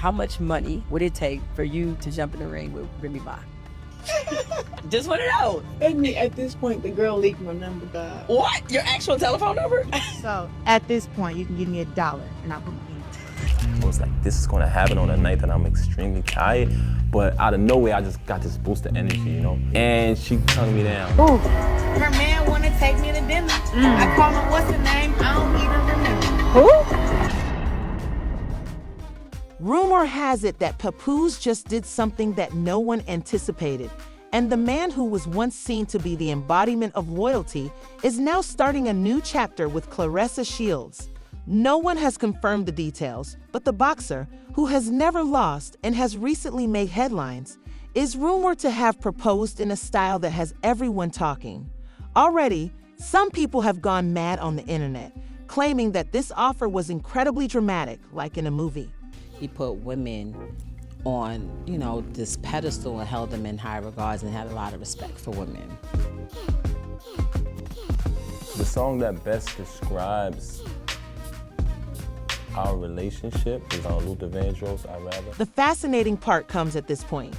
how much money would it take for you to jump in the ring with Remy Ma? Just want to know. At this point, the girl leaked my number, God. What? Your actual telephone number? So at this point, you can give me $1 and I'll put my hand. I was like, this is gonna happen on a night that I'm extremely tired, but out of nowhere, I just got this boost of energy, you know? And she turned me down. Ooh. Her man wanna take me to dinner. I call him, what's the name? I don't even remember. Who? Rumor has it that Papoose just did something that no one anticipated, and the man who was once seen to be the embodiment of loyalty is now starting a new chapter with Claressa Shields. No one has confirmed the details, but the boxer, who has never lost and has recently made headlines, is rumored to have proposed in a style that has everyone talking. Already, some people have gone mad on the internet, claiming that this offer was incredibly dramatic, like in a movie. He put women on, this pedestal and held them in high regards and had a lot of respect for women. The song that best describes our relationship is Luther Vandross, I'd Rather. The fascinating part comes at this point.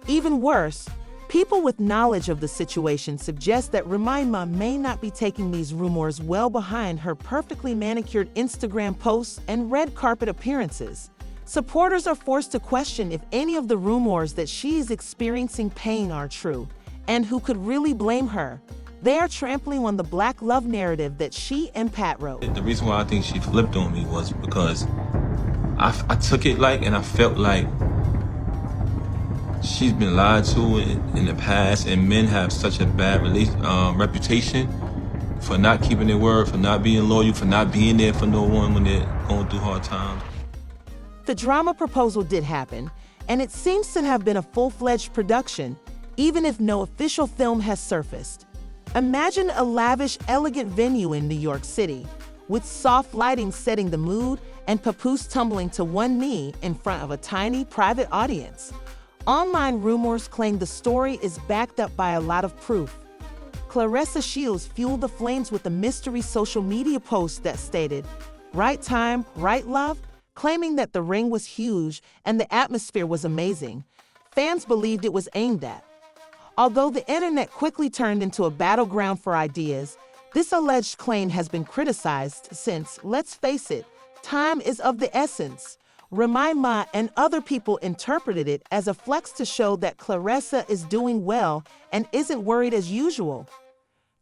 Even worse, people with knowledge of the situation suggest that Remy Ma may not be taking these rumors well behind her perfectly manicured Instagram posts and red carpet appearances. Supporters are forced to question if any of the rumors that she is experiencing pain are true, and who could really blame her. They are trampling on the black love narrative that she and Pat wrote. The reason why I think she flipped on me was because I took it and I felt like she's been lied to in the past, and men have such a bad reputation for not keeping their word, for not being loyal, for not being there for no one when they're going through hard times. The drama proposal did happen, and it seems to have been a full-fledged production, even if no official film has surfaced. Imagine a lavish, elegant venue in New York City, with soft lighting setting the mood and Papoose tumbling to one knee in front of a tiny, private audience. Online rumors claim the story is backed up by a lot of proof. Claressa Shields fueled the flames with a mystery social media post that stated, "Right time, right love," claiming that the ring was huge and the atmosphere was amazing. Fans believed it was aimed at. Although the internet quickly turned into a battleground for ideas, this alleged claim has been criticized since, let's face it, time is of the essence. Remy Ma and other people interpreted it as a flex to show that Claressa is doing well and isn't worried as usual.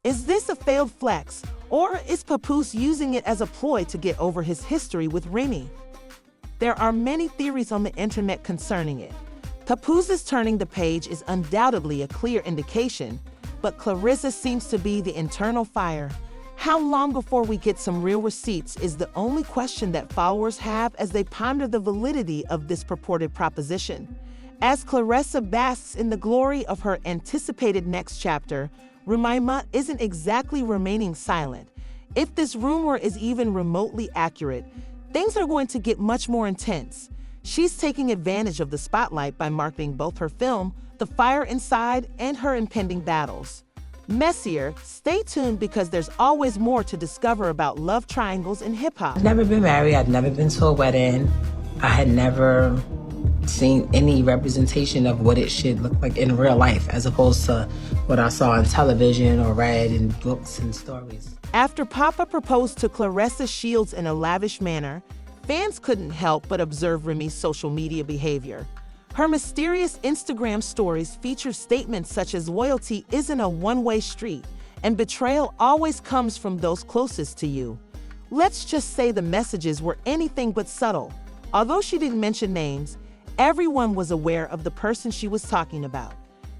Is this a failed flex, or is Papoose using it as a ploy to get over his history with Remy? There are many theories on the internet concerning it. Papoose's turning the page is undoubtedly a clear indication, but Claressa seems to be the internal fire. How long before we get some real receipts is the only question that followers have as they ponder the validity of this purported proposition. As Claressa basks in the glory of her anticipated next chapter, Remy Ma isn't exactly remaining silent. If this rumor is even remotely accurate, things are going to get much more intense. She's taking advantage of the spotlight by marketing both her film, The Fire Inside, and her impending battles. Messier, stay tuned because there's always more to discover about love triangles in hip-hop. I'd never been married, I'd never been to a wedding. I had never seen any representation of what it should look like in real life, as opposed to what I saw on television or read in books and stories. After Papa proposed to Claressa Shields in a lavish manner, fans couldn't help but observe Remy's social media behavior. Her mysterious Instagram stories feature statements such as loyalty isn't a one-way street, and betrayal always comes from those closest to you. Let's just say the messages were anything but subtle. Although she didn't mention names, everyone was aware of the person she was talking about.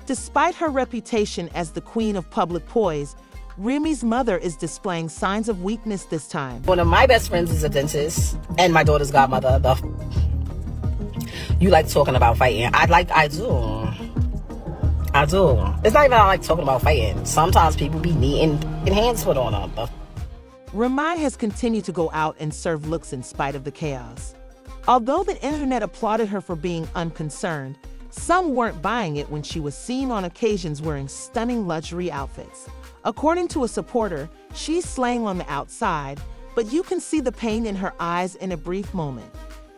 Despite her reputation as the queen of public poise, Remy's mother is displaying signs of weakness this time. One of my best friends is a dentist, and my daughter's godmother. You like talking about fighting. I do. It's not even I like talking about fighting. Sometimes people be needing hands put on them. Remy has continued to go out and serve looks in spite of the chaos. Although the internet applauded her for being unconcerned, some weren't buying it when she was seen on occasions wearing stunning luxury outfits. According to a supporter, she's slaying on the outside, but you can see the pain in her eyes in a brief moment.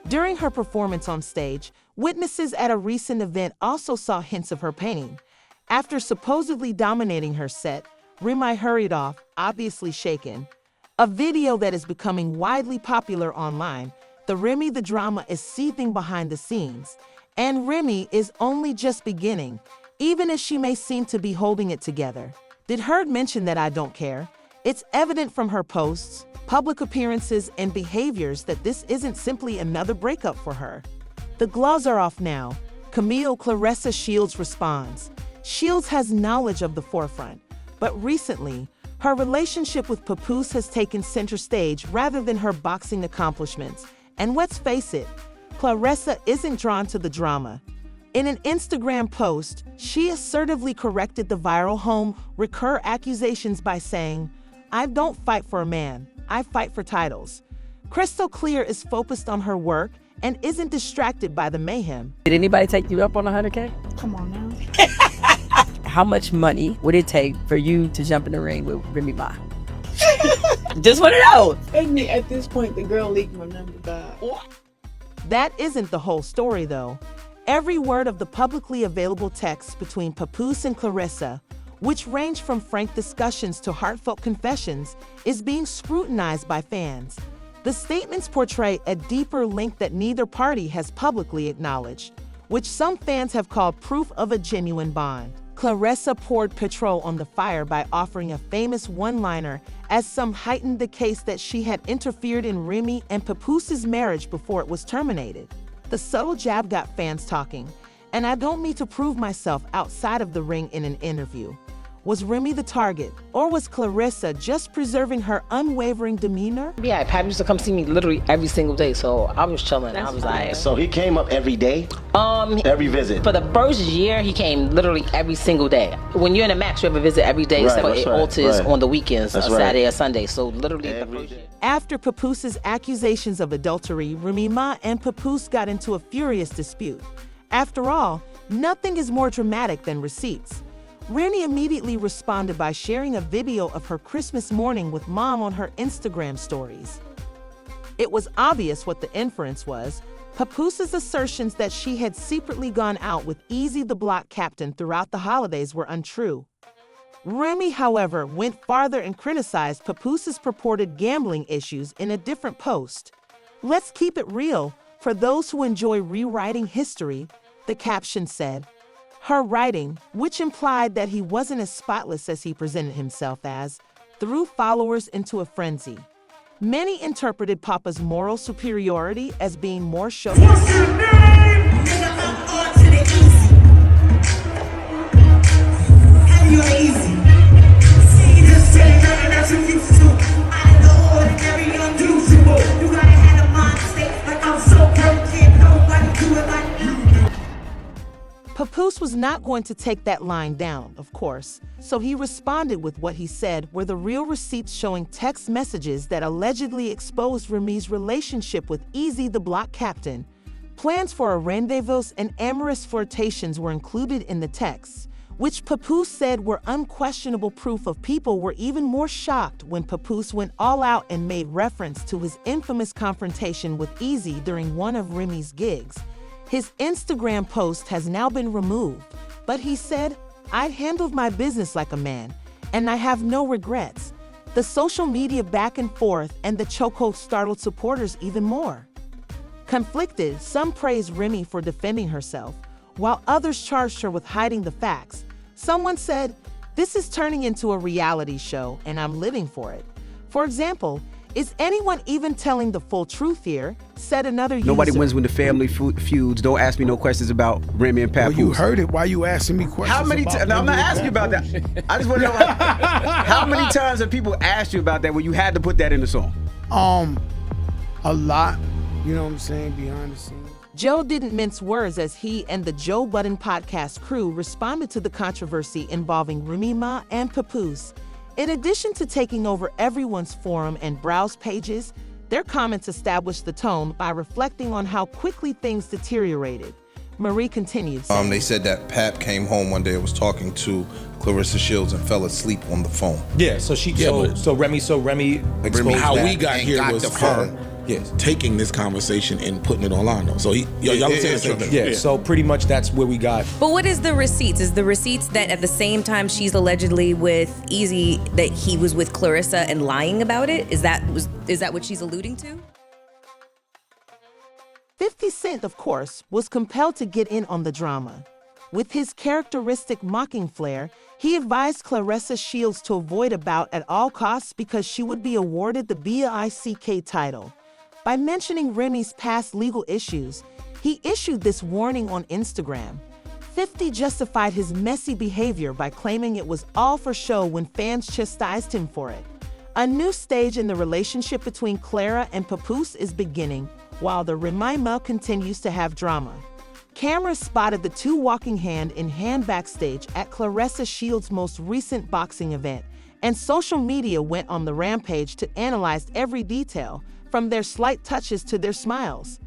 During her performance on stage, witnesses at a recent event also saw hints of her pain. After supposedly dominating her set, Remy hurried off, obviously shaken. A video that is becoming widely popular online, the Remy the drama is seething behind the scenes. And Remy is only just beginning, even as she may seem to be holding it together. Did Heard mention that I don't care? It's evident from her posts, public appearances, and behaviors that this isn't simply another breakup for her. The gloves are off now. Claressa Shields responds. Shields has knowledge of the forefront, but recently, her relationship with Papoose has taken center stage rather than her boxing accomplishments. And let's face it, Claressa isn't drawn to the drama. In an Instagram post, she assertively corrected the viral home wrecker accusations by saying, "I don't fight for a man, I fight for titles." Crystal Clear is focused on her work and isn't distracted by the mayhem. Did anybody take you up on 100K? Come on now. How much money would it take for you to jump in the ring with Remy Ma? Just want to know. At this point, the girl leaked my number, God. That isn't the whole story, though. Every word of the publicly available texts between Papoose and Claressa, which range from frank discussions to heartfelt confessions, is being scrutinized by fans. The statements portray a deeper link that neither party has publicly acknowledged, which some fans have called proof of a genuine bond. Claressa poured petrol on the fire by offering a famous one-liner as some heightened the case that she had interfered in Remy and Papoose's marriage before it was terminated. The subtle jab got fans talking, and I don't need to prove myself outside of the ring in an interview. Was Remy the target, or was Claressa just preserving her unwavering demeanor? Yeah, Pap used to come see me literally every single day, so I was chilling. I was like, So he came up every day? Every visit? for the first year, he came literally every single day. When you're in a match, you have a visit every day, except for it alters on the weekends, Saturday or Sunday. So literally the first year. After Papoose's accusations of adultery, Remy Ma and Papoose got into a furious dispute. After all, nothing is more dramatic than receipts. Remy immediately responded by sharing a video of her Christmas morning with Mom on her Instagram stories. It was obvious what the inference was. Papoose's assertions that she had secretly gone out with Easy the Block Captain throughout the holidays were untrue. Remy, however, went farther and criticized Papoose's purported gambling issues in a different post. "Let's keep it real. For those who enjoy rewriting history," the caption said. Her writing, which implied that he wasn't as spotless as he presented himself as, threw followers into a frenzy. Many interpreted Papa's moral superiority as being more chauvinist. What's your name? Nigga, I'm on to the easy. Have you easy? See, just say nothing that you used to. I know ordinary, unusual. You gotta have a mind state like I'm so broken. Nobody do it like you. Papoose was not going to take that line down, of course, so he responded with what he said were the real receipts showing text messages that allegedly exposed Remy's relationship with Easy the Block Captain. Plans for a rendezvous and amorous flirtations were included in the texts, which Papoose said were unquestionable proof of people were even more shocked when Papoose went all out and made reference to his infamous confrontation with Easy during one of Remy's gigs. His Instagram post has now been removed, but he said, "I handled my business like a man, and I have no regrets." The social media back and forth and the chokehold startled supporters even more. Conflicted, some praised Remy for defending herself, while others charged her with hiding the facts. Someone said, "This is turning into a reality show, and I'm living for it." For example, "Is anyone even telling the full truth here?" said another user. Nobody wins when the family feuds. Don't ask me no questions about Remy and Papoose. Well, you heard it. Why you asking me questions? How many times? No, I'm not asking you about that. I just want to know how many times have people asked you about that when you had to put that in the song? A lot. You know what I'm saying? Behind the scenes. Joe didn't mince words as he and the Joe Budden podcast crew responded to the controversy involving Remy Ma and Papoose. In addition to taking over everyone's forum and browse pages, their comments established the tone by reflecting on how quickly things deteriorated. Marie continued saying, They said that Pap came home one day and was talking to Claressa Shields and fell asleep on the phone. Yeah, so Remy Exposed how that we got and here got was the her. phone Yes, taking this conversation and putting it online though. So y'all saying the same thing. Yeah, so pretty much that's where we got. But what is the receipts? Is the receipts that at the same time she's allegedly with Easy, that he was with Claressa and lying about it? Is that what she's alluding to? 50 Cent, of course, was compelled to get in on the drama. With his characteristic mocking flair, he advised Claressa Shields to avoid a bout at all costs because she would be awarded the BICK title. By mentioning Remy's past legal issues, he issued this warning on Instagram. 50 justified his messy behavior by claiming it was all for show when fans chastised him for it. A new stage in the relationship between Clara and Papoose is beginning, while the Remy Ma continues to have drama. Cameras spotted the two walking hand in hand backstage at Claressa Shields' most recent boxing event, and social media went on the rampage to analyze every detail, from their slight touches to their smiles.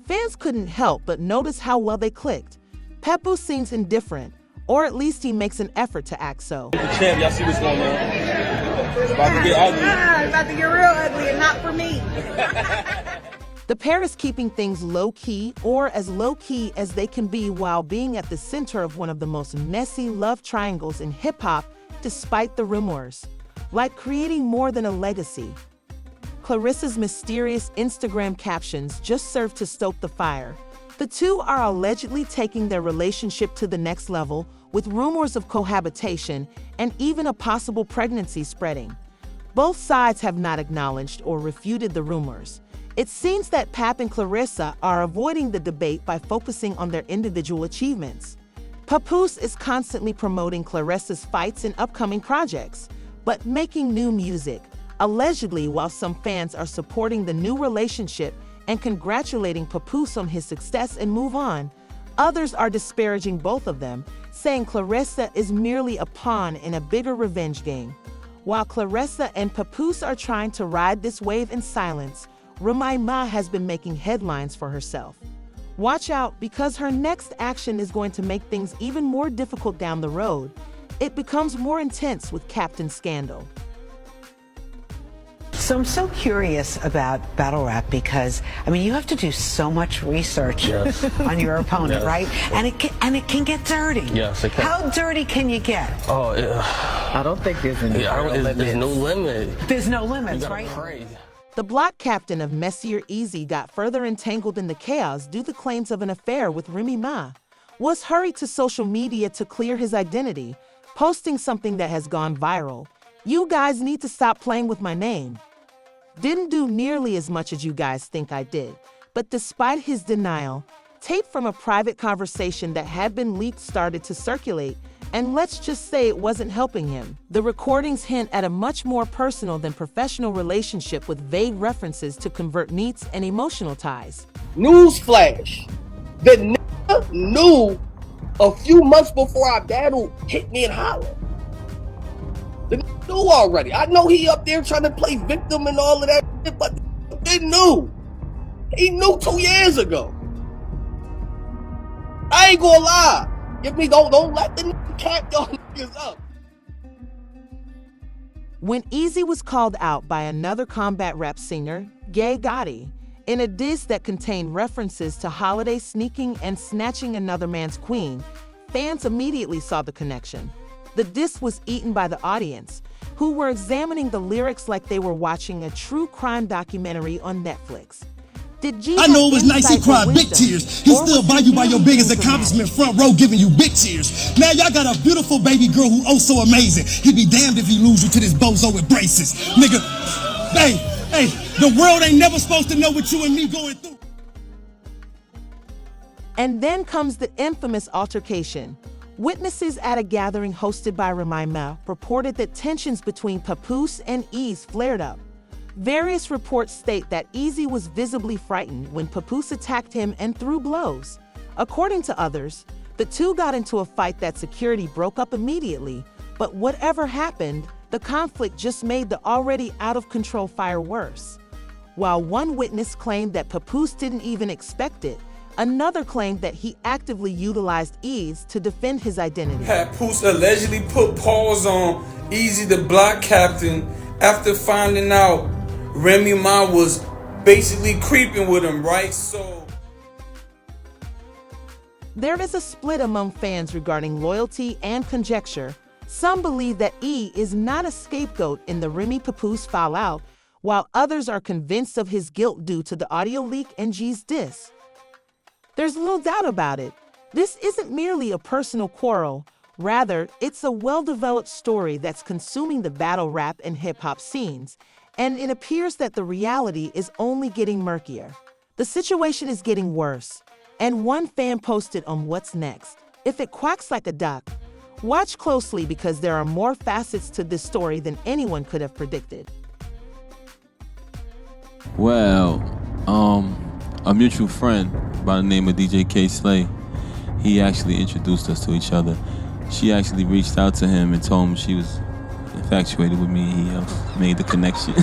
Fans couldn't help but notice how well they clicked. Papoose seems indifferent, or at least he makes an effort to act so. Champ, y'all see what's going on? It's about to get ugly. It's about to get real ugly, and not for me. The pair is keeping things low-key, or as low-key as they can be, while being at the center of one of the most messy love triangles in hip-hop, despite the rumors. Like creating more than a legacy. Claressa's mysterious Instagram captions just served to stoke the fire. The two are allegedly taking their relationship to the next level, with rumors of cohabitation and even a possible pregnancy spreading. Both sides have not acknowledged or refuted the rumors. It seems that Pap and Claressa are avoiding the debate by focusing on their individual achievements. Papoose is constantly promoting Claressa's fights and upcoming projects, but making new music, allegedly while some fans are supporting the new relationship and congratulating Papoose on his success and move on. Others are disparaging both of them, saying Claressa is merely a pawn in a bigger revenge game. While Claressa and Papoose are trying to ride this wave in silence, Remy Ma has been making headlines for herself. Watch out, because her next action is going to make things even more difficult down the road. It becomes more intense with Captain Scandal. So I'm so curious about battle rap because, I mean, you have to do so much research on your opponent, right? And it can get dirty. Yes, it can. How dirty can you get? Oh, yeah. I don't think there's any There's no limit. There's no limits, right? Pray. The block captain of Messier Easy got further entangled in the chaos due to claims of an affair with Remy Ma. Was hurried to social media to clear his identity, posting something that has gone viral. "You guys need to stop playing with my name." Didn't do nearly as much as you guys think I did, but despite his denial, tape from a private conversation that had been leaked started to circulate, and let's just say it wasn't helping him. The recordings hint at a much more personal than professional relationship with vague references to convert needs and emotional ties. Newsflash, the nigga knew a few months before our battle hit me and holler. The nigga knew already. I know he up there trying to play victim and all of that shit, but they knew. He knew 2 years ago. I ain't gonna lie. Don't let the nigga cap y'all niggas up. When Easy was called out by another combat rap singer, Gay Gotti, in a diss that contained references to Holiday sneaking and snatching another man's queen, fans immediately saw the connection. The diss was eaten by the audience, who were examining the lyrics like they were watching a true crime documentary on Netflix. Did G I know it was nice he cried big tears. He still by you by your biggest accomplishment, front row giving you big cheers. Now y'all got a beautiful baby girl who oh so amazing. He'd be damned if he lose you to this bozo with braces. Nigga, hey, the world ain't never supposed to know what you and me going through. And then comes the infamous altercation. Witnesses at a gathering hosted by Remy Ma reported that tensions between Papoose and Ease flared up. Various reports state that Easy was visibly frightened when Papoose attacked him and threw blows. According to others, the two got into a fight that security broke up immediately, but whatever happened, the conflict just made the already out-of-control fire worse. While one witness claimed that Papoose didn't even expect it, another claimed that he actively utilized Ease to defend his identity. Papoose allegedly put pause on Easy, the block captain, after finding out Remy Ma was basically creeping with him, right? So There is a split among fans regarding loyalty and conjecture. Some believe that E is not a scapegoat in the Remy Papoose fallout, while others are convinced of his guilt due to the audio leak and G's diss. There's little doubt about it. This isn't merely a personal quarrel. Rather, it's a well-developed story that's consuming the battle rap and hip-hop scenes, and it appears that the reality is only getting murkier. The situation is getting worse, and one fan posted on What's Next, "If it quacks like a duck, watch closely because there are more facets to this story than anyone could have predicted." Well, a mutual friend by the name of DJ K Slay, he actually introduced us to each other. She actually reached out to him and told him she was infatuated with me. He made the connection.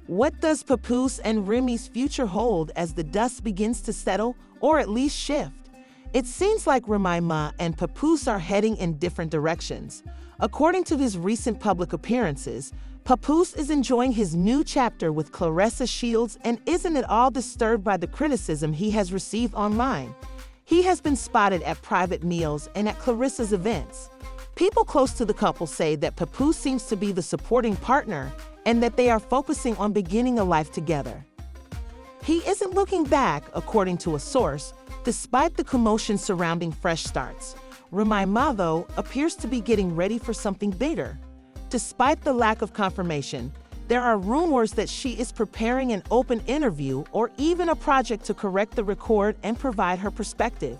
What does Papoose and Remy's future hold as the dust begins to settle, or at least shift? It seems like Remy Ma and Papoose are heading in different directions. According to his recent public appearances, Papoose is enjoying his new chapter with Claressa Shields and isn't at all disturbed by the criticism he has received online. He has been spotted at private meals and at Claressa's events. People close to the couple say that Papoose seems to be the supporting partner and that they are focusing on beginning a life together. He isn't looking back, according to a source, despite the commotion surrounding fresh starts. Remy Ma, though, appears to be getting ready for something bigger. Despite the lack of confirmation, there are rumors that she is preparing an open interview or even a project to correct the record and provide her perspective.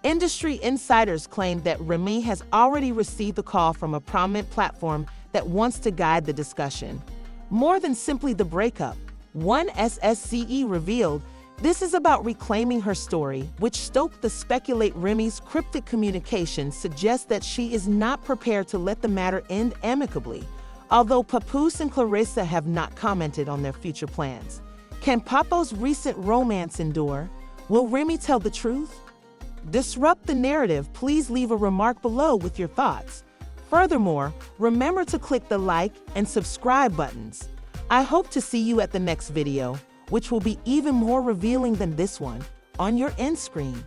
Industry insiders claim that Remy has already received a call from a prominent platform that wants to guide the discussion. More than simply the breakup, one SSCE revealed this is about reclaiming her story, which stoked the speculate Remy's cryptic communication suggests that she is not prepared to let the matter end amicably, although Papoose and Claressa have not commented on their future plans. Can Papo's recent romance endure? Will Remy tell the truth? Disrupt the narrative. Please leave a remark below with your thoughts. Furthermore, remember to click the like and subscribe buttons. I hope to see you at the next video, which will be even more revealing than this one, on your end screen.